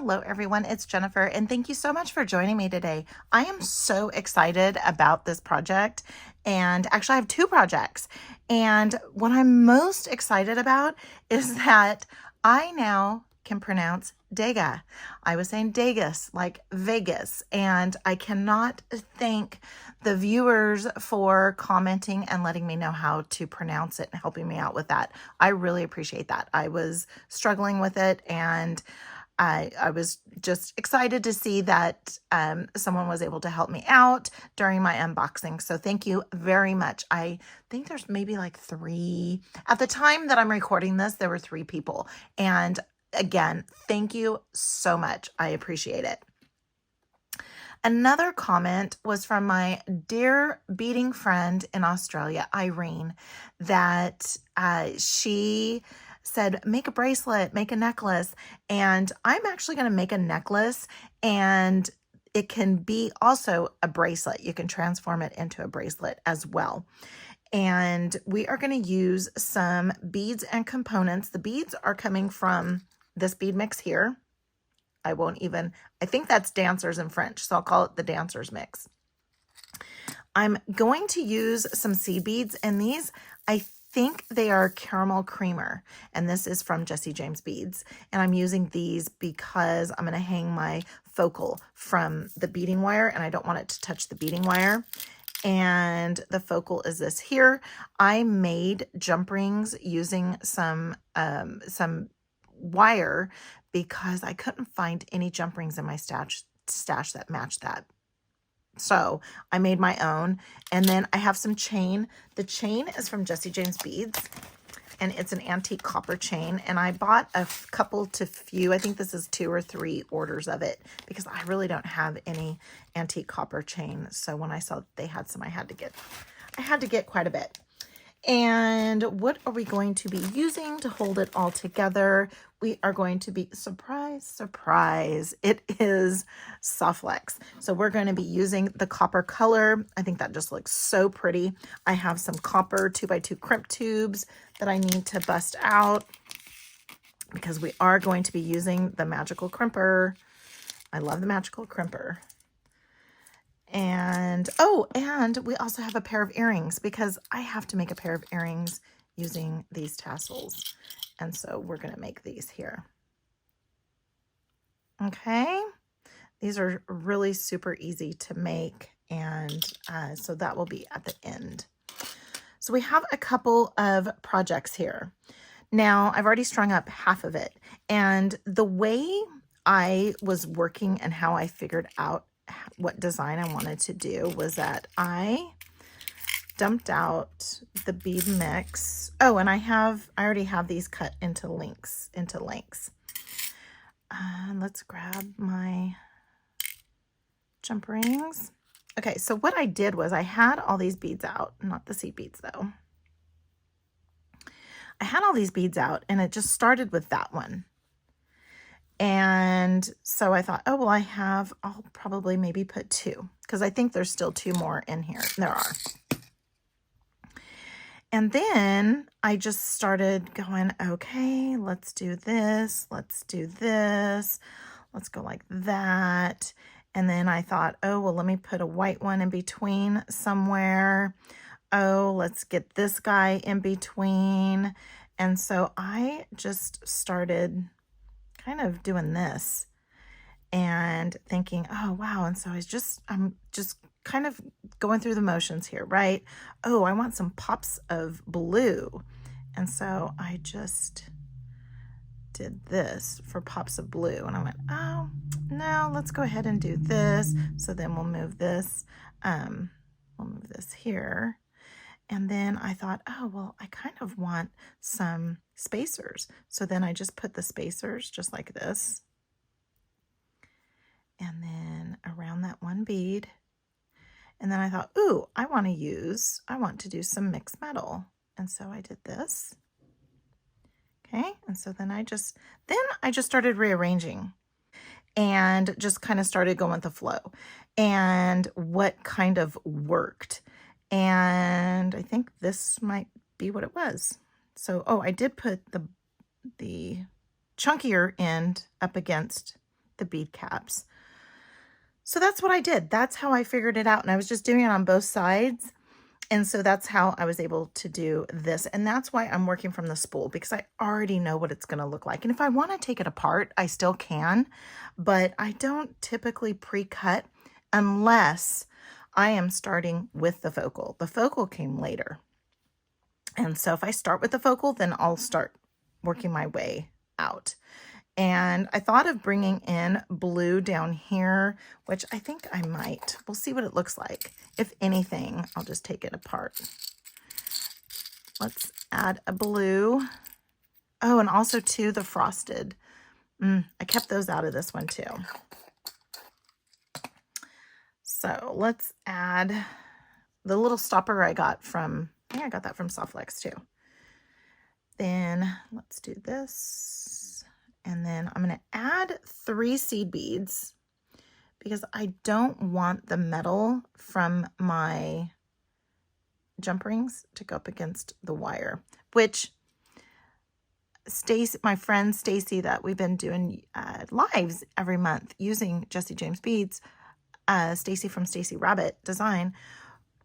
Hello everyone, it's Jennifer, and thank you so much for joining me today. I am so excited about this project, and actually I have two projects. And what I'm most excited about is that I now can pronounce Degas. I was saying Degas, like Vegas, and I cannot thank the viewers for commenting and letting me know how to pronounce it and helping me out with that. I really appreciate that. I was struggling with it, and I was just excited to see that someone was able to help me out during my unboxing. So thank you very much. I think there's maybe like 3. At the time that I'm recording this, there were 3 people. And again, thank you so much. I appreciate it. Another comment was from my dear beading friend in Australia, Irene, that she said, make a bracelet, make a necklace. And I'm actually going to make a necklace, and it can be also a bracelet. You can transform it into a bracelet as well. And we are going to use some beads and components. The beads are coming from this bead mix here. I think that's Danseuses in French, so I'll call it the Danseuses mix. I'm going to use some seed beads, and these, I think they are caramel creamer, and this is from Jessie James Beads. And I'm using these because I'm going to hang my focal from the beading wire, and I don't want it to touch the beading wire. And the focal is this here. I made jump rings using some wire because I couldn't find any jump rings in my stash that matched that. So I made my own. And then I have some chain. The chain is from Jessie James Beads, and it's an antique copper chain. And I bought a couple to few. I think this is 2 or 3 orders of it because I really don't have any antique copper chain. So when I saw they had some, I had to get quite a bit. And what are we going to be using to hold it all together? We are going to be, surprise, surprise, it is Softflex. So we're going to be using the copper color. I think that just looks so pretty. I have some copper 2x2 crimp tubes that I need to bust out because we are going to be using the magical crimper. I love the magical crimper. And, oh, and we also have a pair of earrings because I have to make a pair of earrings using these tassels. And so we're going to make these here. Okay. These are really super easy to make. And so that will be at the end. So we have a couple of projects here. Now, I've already strung up half of it. And the way I was working and how I figured out what design I wanted to do was that I dumped out the bead mix. Oh, and I already have these cut into lengths. Let's grab my jump rings. Okay, so what I did was I had all these beads out, not the seed beads though. I had all these beads out, and it just started with that one. And so I thought, oh, well, I'll probably maybe put 2 because I think there's still 2 more in here. There are. And then I just started going, okay, let's do this. Let's do this. Let's go like that. And then I thought, oh, well, let me put a white one in between somewhere. Oh, let's get this guy in between. And so I just started kind of doing this and thinking, oh, wow. And so I'm just kind of going through the motions here, right? Oh, I want some pops of blue. And so I just did this for pops of blue. And I went, oh, no, let's go ahead and do this. So then we'll move this here. And then I thought, oh, well, I kind of want some spacers. So then I just put the spacers just like this. And then around that one bead. And then I thought, ooh, I want to do some mixed metal. And so I did this. Okay. And so then I just started rearranging and just kind of started going with the flow and what kind of worked. And I think this might be what it was. So, oh, I did put the chunkier end up against the bead caps. So that's what I did. That's how I figured it out. And I was just doing it on both sides. And so that's how I was able to do this. And that's why I'm working from the spool, because I already know what it's going to look like. And if I want to take it apart, I still can, but I don't typically pre-cut unless I am starting with the focal. The focal came later. And so if I start with the focal, then I'll start working my way out. And I thought of bringing in blue down here, which I think I might. We'll see what it looks like. If anything, I'll just take it apart. Let's add a blue. Oh, and also too, the frosted. I kept those out of this one too. So let's add the little stopper I got from, I think I got that from Softlex too. Then let's do this. And then I'm going to add 3 seed beads because I don't want the metal from my jump rings to go up against the wire, which Stacy, my friend Stacy, that we've been doing lives every month using Jesse James beads, Stacy from Stacy Rabbit Design,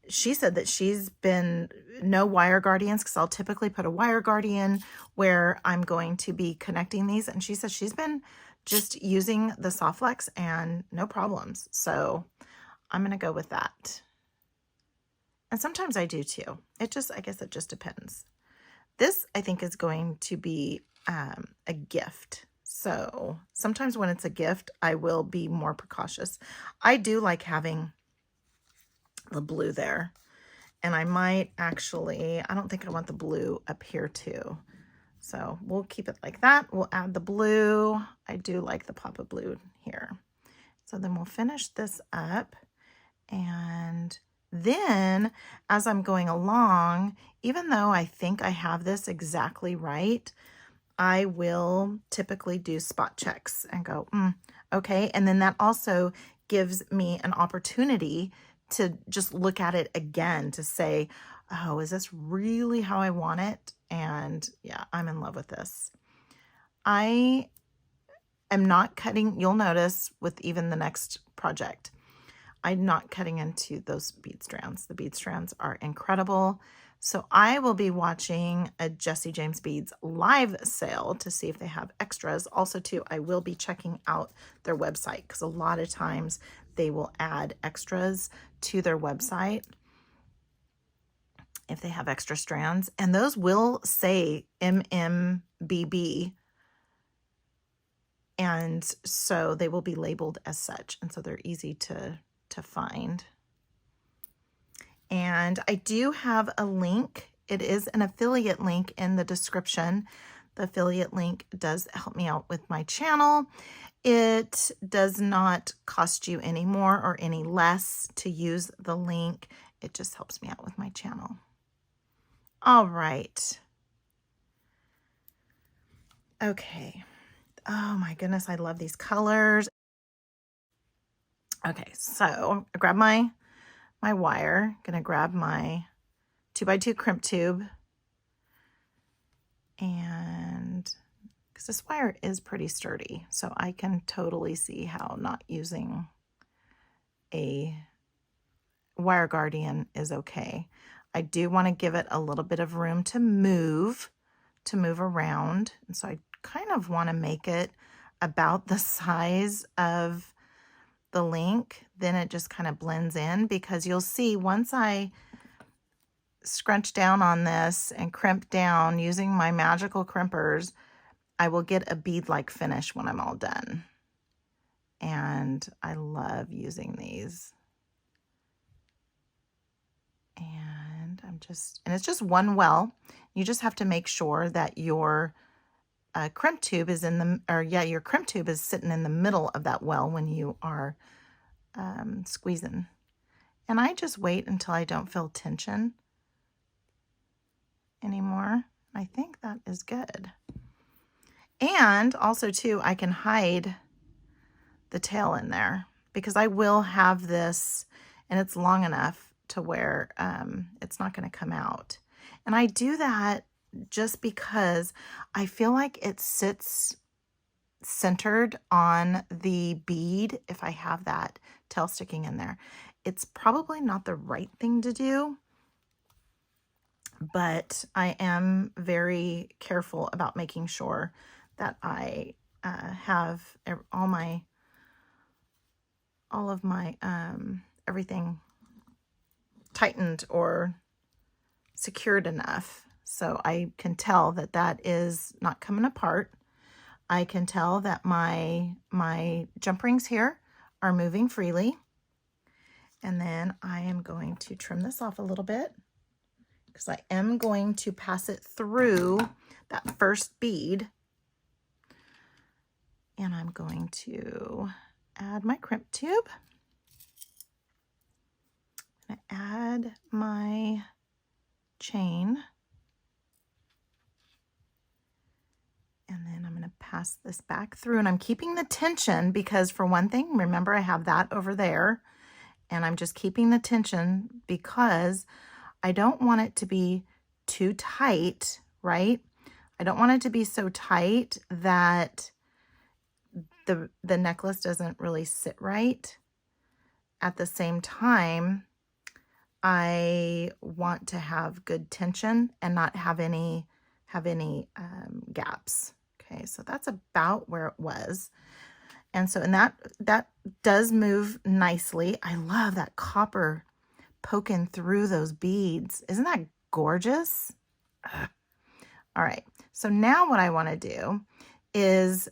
she said that she's been no wire guardians, because I'll typically put a wire guardian where I'm going to be connecting these. And she says she's been just using the Softlex and no problems. So I'm going to go with that. And sometimes I do too. I guess it just depends. This I think is going to be a gift. So sometimes when it's a gift, I will be more precautious. I do like having the blue there, and I might actually, I don't think I want the blue up here too, so we'll keep it like that. We'll add the blue. I do like the pop of blue here. So then we'll finish this up, and then as I'm going along, even though I think I have this exactly right, I will typically do spot checks and go, okay. And then that also gives me an opportunity to just look at it again to say, oh, is this really how I want it? And yeah, I'm in love with this. I am not cutting, you'll notice with even the next project, I'm not cutting into those bead strands. The bead strands are incredible. So I will be watching a Jesse James Beads live sale to see if they have extras. Also too, I will be checking out their website, because a lot of times they will add extras to their website if they have extra strands, and those will say MMBB, and so they will be labeled as such, and so they're easy to find. And I do have a link. It is an affiliate link in the description. The affiliate link does help me out with my channel. It does not cost you any more or any less to use the link. It just helps me out with my channel. All right. Okay. Oh my goodness, I love these colors. Okay, so I grab my wire. Gonna grab my 2x2 crimp tube, and because this wire is pretty sturdy, so I can totally see how not using a wire guardian is okay. I do want to give it a little bit of room to move around, and so I kind of want to make it about the size of the link. Then it just kind of blends in, because you'll see once I scrunch down on this and crimp down using my magical crimpers, I will get a bead-like finish when I'm all done. And I love using these. And it's just one well. You just have to make sure that your crimp tube is your crimp tube is sitting in the middle of that well when you are squeezing. And I just wait until I don't feel tension anymore. I think that is good. And also too, I can hide the tail in there, because I will have this, and it's long enough to where it's not going to come out. And I do that just because I feel like it sits centered on the bead if I have that tail sticking in there. It's probably not the right thing to do, but I am very careful about making sure that I have all of my everything tightened or secured enough so I can tell that that is not coming apart. I can tell that my jump rings here are moving freely. And then I am going to trim this off a little bit because I am going to pass it through that first bead. And I'm going to add my crimp tube. I'm going to add my chain. And then I'm going to pass this back through, and I'm keeping the tension because, for one thing, remember I have that over there, and I'm just keeping the tension because I don't want it to be too tight, right? I don't want it to be so tight that the necklace doesn't really sit right. At the same time, I want to have good tension and not have any gaps. Okay, so that's about where it was. And so, and that does move nicely. I love that copper poking through those beads. Isn't that gorgeous? Ugh. All right, so now what I want to do is,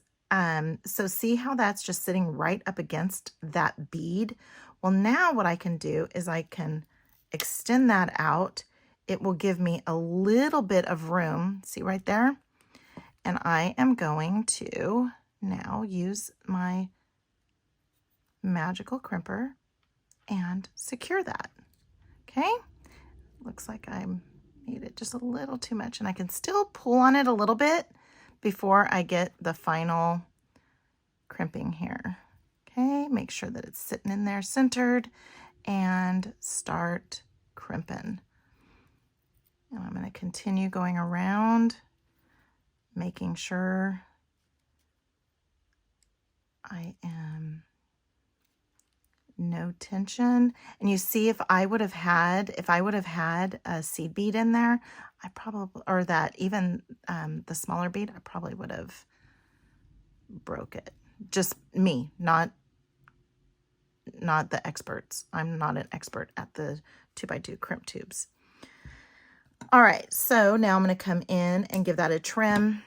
so see how that's just sitting right up against that bead? Well, now what I can do is I can extend that out. It will give me a little bit of room, see right there? And I am going to now use my magical crimper and secure that. Okay, looks like I made it just a little too much, and I can still pull on it a little bit before I get the final crimping here. Okay, make sure that it's sitting in there centered and start crimping. And I'm going to continue going around, making sure I am no tension. And you see, if I would have had a seed bead in there, I probably, or that even the smaller bead, I probably would have broke it. Just me, not the experts. I'm not an expert at the 2x2 crimp tubes. All right, so now I'm going to come in and give that a trim.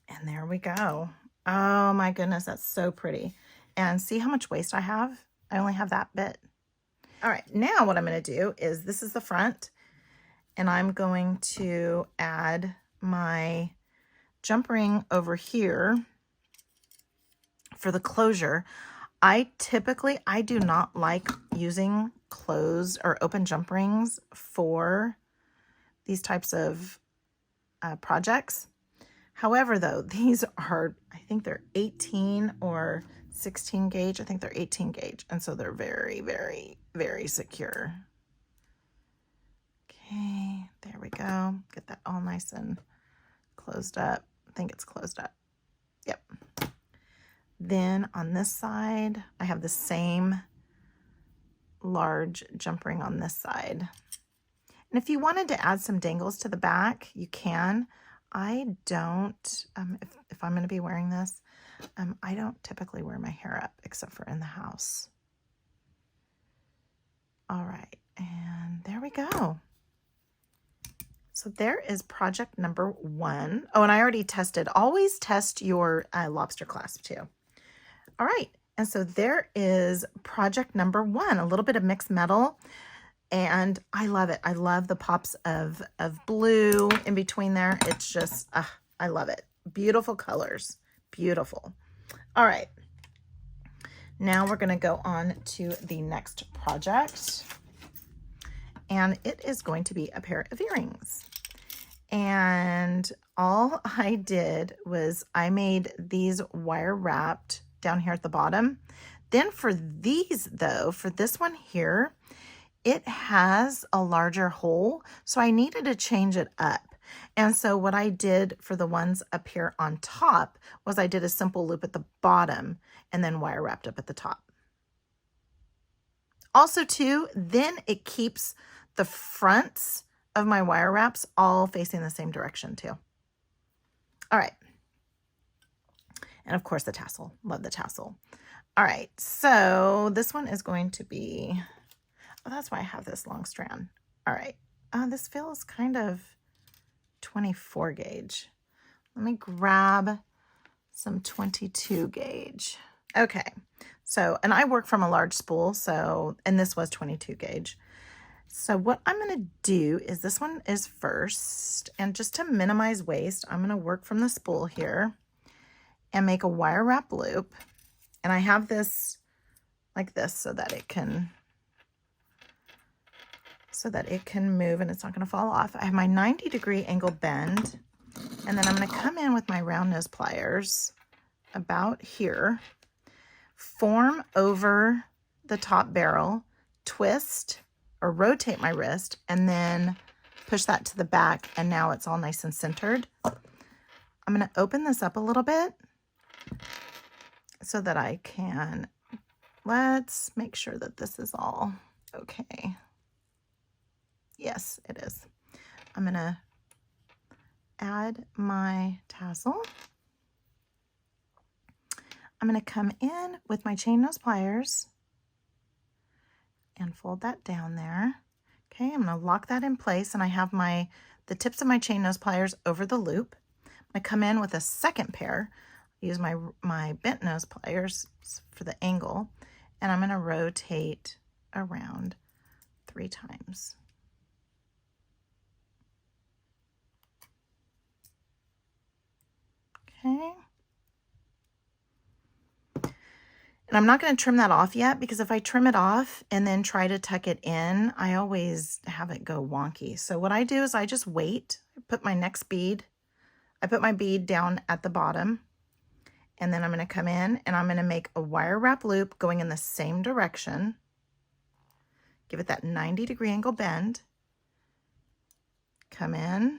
And there we go. Oh my goodness, that's so pretty. And see how much waist I have? I only have that bit. All right, now what I'm going to do is, this is the front, and I'm going to add my jump ring over here for the closure. I do not like using closed or open jump rings for these types of projects. However, though, these are, I think they're 18 or 16 gauge. I think they're 18 gauge. And so they're very, very, very secure. Okay, there we go. Get that all nice and closed up. I think it's closed up. Yep. Then on this side, I have the same large jump ring on this side. And if you wanted to add some dangles to the back, you can. I don't, if I'm going to be wearing this, I don't typically wear my hair up except for in the house. All right, and there we go. So there is project number 1. Oh, and I already tested. Always test your lobster clasp too. All right, and so there is project number 1, a little bit of mixed metal. And I love it. I love the pops of blue in between there. It's just, I love it. Beautiful colors. Beautiful. All right. Now we're going to go on to the next project. And it is going to be a pair of earrings. And all I did was I made these wire wrapped down here at the bottom. Then for these, though, for this one here, it has a larger hole, so I needed to change it up. And so what I did for the ones up here on top was I did a simple loop at the bottom and then wire wrapped up at the top. Also too, then it keeps the fronts of my wire wraps all facing the same direction too. All right. And of course the tassel, love the tassel. All right, so this one is going to be, oh, that's why I have this long strand. All right, this feels kind of 24 gauge. Let me grab some 22 gauge. Okay, so, and I work from a large spool, so, and this was 22 gauge. So what I'm gonna do is this one is first, and just to minimize waste, I'm gonna work from the spool here and make a wire wrap loop. And I have this like this so that it can move and it's not going to fall off. I have my 90-degree angle bend, and then I'm going to come in with my round nose pliers about here, form over the top barrel, twist or rotate my wrist, and then push that to the back, and now it's all nice and centered. I'm going to open this up a little bit so that I can, let's make sure that this is all okay. Yes, it is. I'm gonna add my tassel. I'm gonna come in with my chain nose pliers and fold that down there. Okay, I'm gonna lock that in place, and I have the tips of my chain nose pliers over the loop. I'm gonna come in with a second pair, use my bent nose pliers for the angle, and I'm going to rotate around 3 times. Okay. And I'm not going to trim that off yet, because if I trim it off and then try to tuck it in, I always have it go wonky. So what I do is I just wait, I put my bead down at the bottom, and then I'm going to come in and I'm going to make a wire wrap loop going in the same direction. Give it that 90-degree angle bend. Come in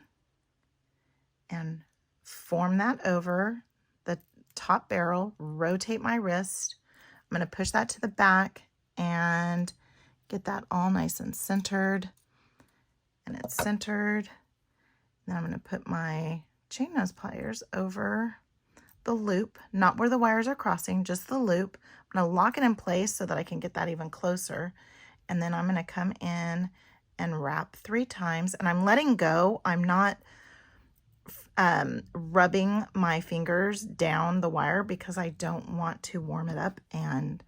and form that over the top barrel, rotate my wrist. I'm going to push that to the back and get that all nice and centered. And it's centered. Then I'm going to put my chain nose pliers over the loop, not where the wires are crossing, just the loop. I'm going to lock it in place so that I can get that even closer. And then I'm going to come in and wrap 3 times, and I'm letting go. I'm not rubbing my fingers down the wire because I don't want to warm it up and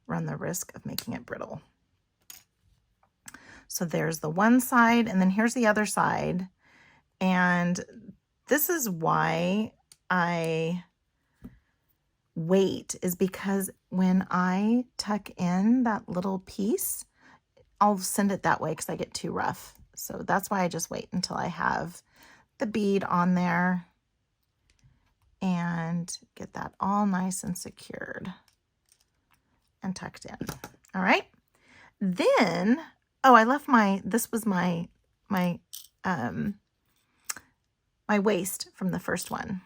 run the risk of making it brittle. So there's the one side, and then here's the other side. And this is why I wait, is because when I tuck in that little piece, I'll send it that way because I get too rough. So that's why I just wait until I have the bead on there and get that all nice and secured and tucked in. All right. Then, oh, I left this was my waist from the first one.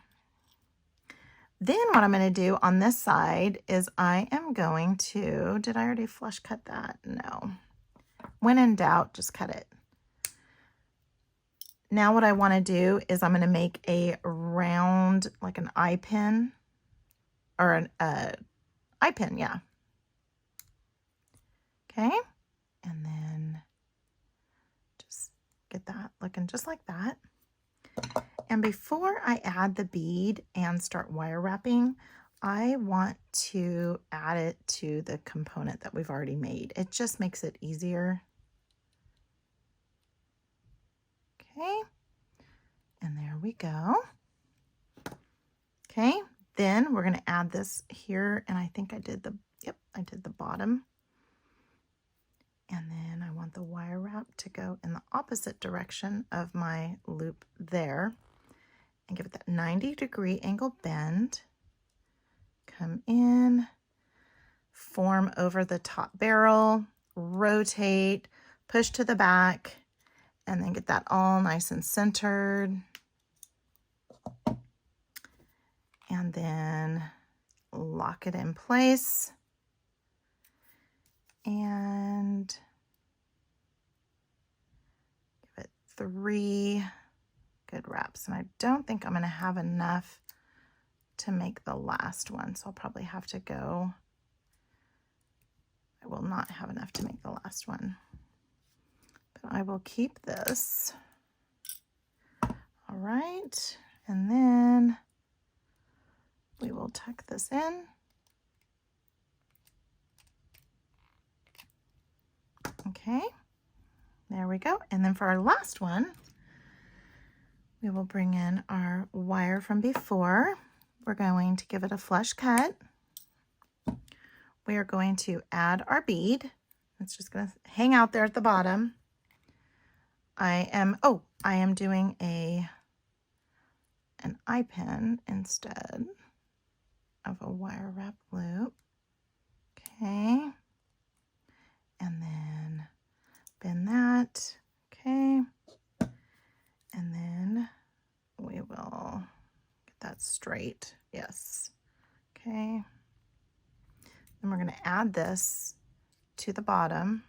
Then what I'm going to do on this side is I am going to, did I already flush cut that? No. When in doubt, just cut it. Now what I want to do is I'm going to make a round, like an eye pin, or an eye pin, yeah. Okay, and then just get that looking just like that. And before I add the bead and start wire wrapping, I want to add it to the component that we've already made. It just makes it easier. Okay, and there we go. Okay, then we're going to add this here, and I think I did the, yep, I did the bottom. And then I want the wire wrap to go in the opposite direction of my loop there, and give it that 90-degree angle bend. Come in, form over the top barrel, rotate, push to the back, and then get that all nice and centered. And then lock it in place. And give it 3 good wraps. And I don't think I'm going to have enough to make the last one, so I'll probably have to go. I will not have enough to make the last one, but I will keep this. All right, and then we will tuck this in. Okay, there we go. And then for our last one, we will bring in our wire from before. We're going to give it a flush cut. We are going to add our bead. It's just going to hang out there at the bottom. I am doing an eye pin instead of a wire wrap loop. Okay. And then bend that. Okay. And then we will get that straight. Yes. Okay. Then we're going to add this to the bottom.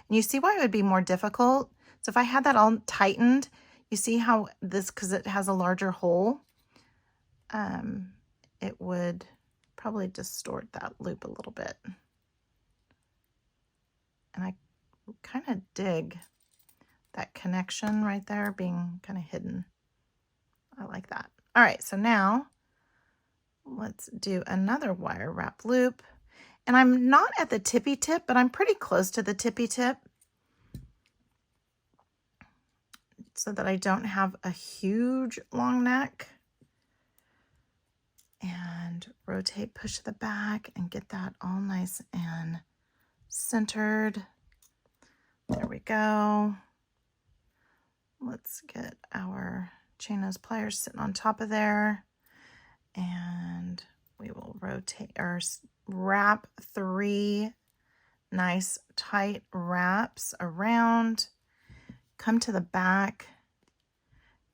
And you see why it would be more difficult? So if I had that all tightened, you see how this, because it has a larger hole, it would probably distort that loop a little bit. And I kind of dig that connection right there being kind of hidden. I like that. All right, so now let's do another wire wrap loop. And I'm not at the tippy tip, but I'm pretty close to the tippy tip so that I don't have a huge long neck. And rotate, push to the back, and get that all nice and centered. There we go. Let's get our chain nose pliers sitting on top of there. And we will rotate or wrap 3 nice tight wraps around. Come to the back,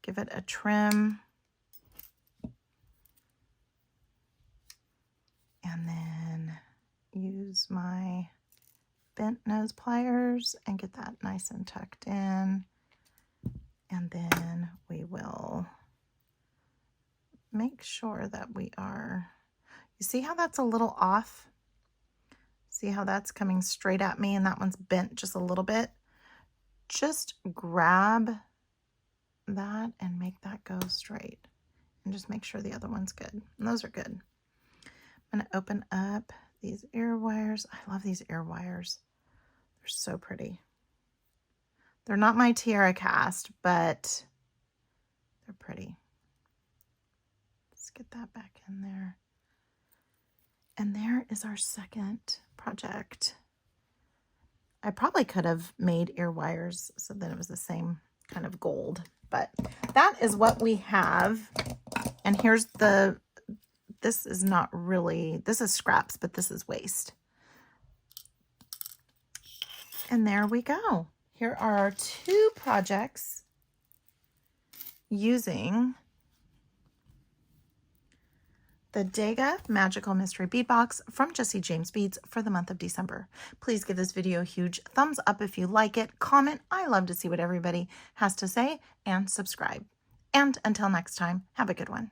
give it a trim. And then use my bent nose pliers and get that nice and tucked in. And then we will make sure that we are, you see how that's a little off? See how that's coming straight at me and that one's bent just a little bit? Just grab that and make that go straight. And just make sure the other one's good. And those are good. I'm going to open up these ear wires. I love these ear wires. They're so pretty. They're not my tiara cast, but they're pretty. Let's get that back in there. And there is our second project. I probably could have made ear wires so that it was the same kind of gold, but that is what we have. And here's the, this is not really, this is scraps, but this is waste. And there we go. Here are our 2 projects using the Degas Magical Mystery Bead Box from Jessie James Beads for the month of December. Please give this video a huge thumbs up if you like it. Comment. I love to see what everybody has to say, and subscribe. And until next time, have a good one.